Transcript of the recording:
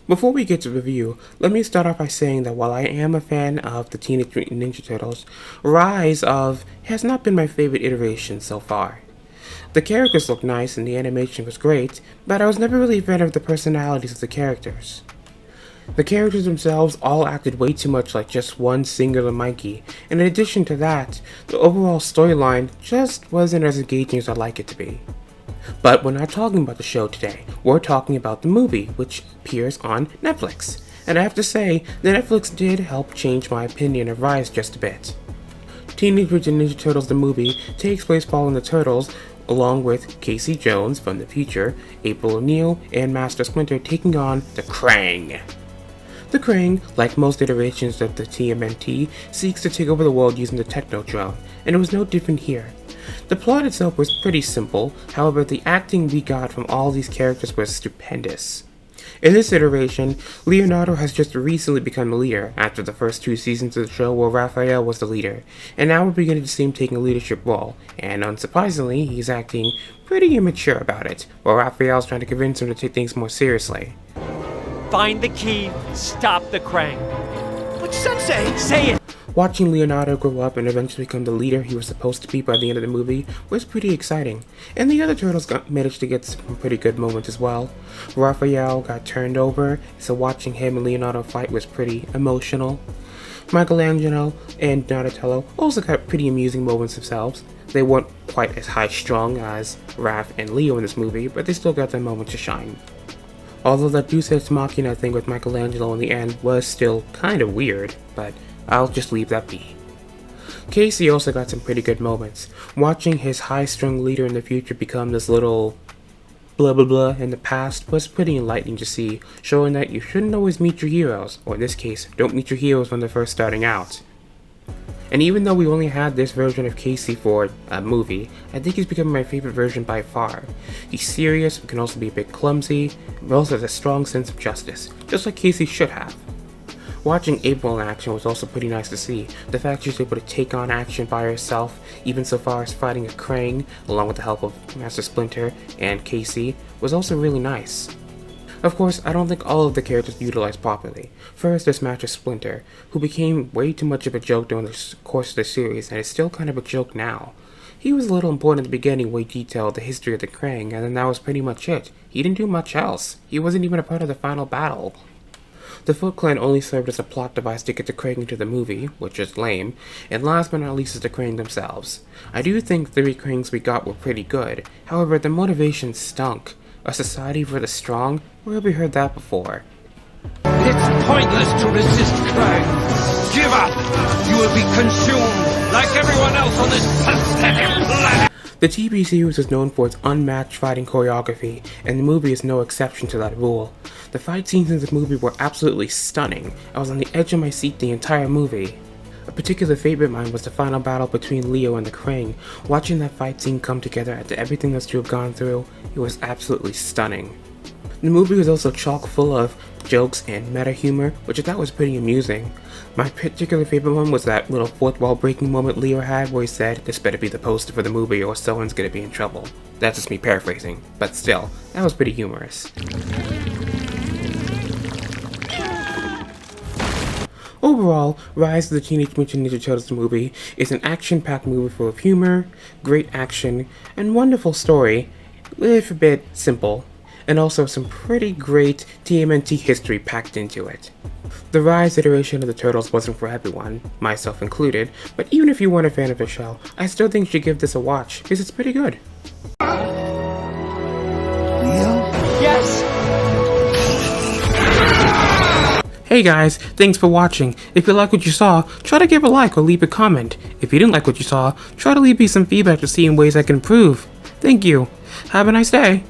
Before we get to review, let me start off by saying that while I am a fan of the Teenage Mutant Ninja Turtles, Rise of has not been my favorite iteration so far. The characters look nice and the animation was great, but I was never really a fan of the personalities of the characters. The characters themselves all acted way too much like just one singular Mikey, and in addition to that, the overall storyline just wasn't as engaging as I'd like it to be. But we're not talking about the show today, we're talking about the movie, which appears on Netflix. And I have to say, that Netflix did help change my opinion of Rise just a bit. Teenage Mutant Ninja Turtles the movie takes place following the Turtles, along with Casey Jones from the future, April O'Neil, and Master Splinter taking on the Krang. The Krang, like most iterations of the TMNT, seeks to take over the world using the Technodrome, and it was no different here. The plot itself was pretty simple, however the acting we got from all these characters was stupendous. In this iteration, Leonardo has just recently become the leader after the first 2 seasons of the show where Raphael was the leader, and now we're beginning to see him taking a leadership role, and unsurprisingly, he's acting pretty immature about it, while Raphael's trying to convince him to take things more seriously. Find the key, stop the Krang. But Sensei! Say it! Watching Leonardo grow up and eventually become the leader he was supposed to be by the end of the movie was pretty exciting, and the other turtles managed to get some pretty good moments as well. Raphael got turned over, so watching him and Leonardo fight was pretty emotional. Michelangelo and Donatello also got pretty amusing moments themselves. They weren't quite as high-strung as Raph and Leo in this movie, but they still got their moment to shine. Although that Deus Ex Machina thing with Michelangelo in the end was still kind of weird, but I'll just leave that be. Casey also got some pretty good moments. Watching his high-strung leader in the future become this little blah blah blah in the past was pretty enlightening to see, showing that you shouldn't always meet your heroes, or in this case, don't meet your heroes when they're first starting out. And even though we only had this version of Casey for a movie, I think he's becoming my favorite version by far. He's serious, but can also be a bit clumsy, but also has a strong sense of justice, just like Casey should have. Watching April in action was also pretty nice to see. The fact she was able to take on action by herself, even so far as fighting a Krang, along with the help of Master Splinter and Casey, was also really nice. Of course, I don't think all of the characters utilized properly. First, there's Master Splinter, who became way too much of a joke during the course of the series, and is still kind of a joke now. He was a little important at the beginning where he detailed the history of the Krang, and then that was pretty much it. He didn't do much else. He wasn't even a part of the final battle. The Foot Clan only served as a plot device to get the Krang into the movie, which is lame, and last but not least is the Krang themselves. I do think the 3 Krangs we got were pretty good, however the motivation stunk. A society for the strong? Where have we heard that before? It's pointless to resist Krang. Give up! You will be consumed like everyone else on this pathetic planet! The TV series is known for its unmatched fighting choreography, and the movie is no exception to that rule. The fight scenes in this movie were absolutely stunning. I was on the edge of my seat the entire movie. A particular favorite of mine was the final battle between Leo and the Krang. Watching that fight scene come together after everything those two have gone through, it was absolutely stunning. The movie was also chock full of jokes and meta humor, which I thought was pretty amusing. My particular favorite one was that little fourth wall breaking moment Leo had where he said, "This better be the poster for the movie or someone's gonna be in trouble." That's just me paraphrasing, but still, that was pretty humorous. Overall, Rise of the Teenage Mutant Ninja Turtles movie is an action-packed movie full of humor, great action, and wonderful story, with a bit simple, and also some pretty great TMNT history packed into it. The Rise iteration of the Turtles wasn't for everyone, myself included, but even if you weren't a fan of the show, I still think you should give this a watch, because it's pretty good. Yes! Hey guys, thanks for watching. If you like what you saw, try to give a like or leave a comment. If you didn't like what you saw, try to leave me some feedback to see in ways I can improve. Thank you. Have a nice day.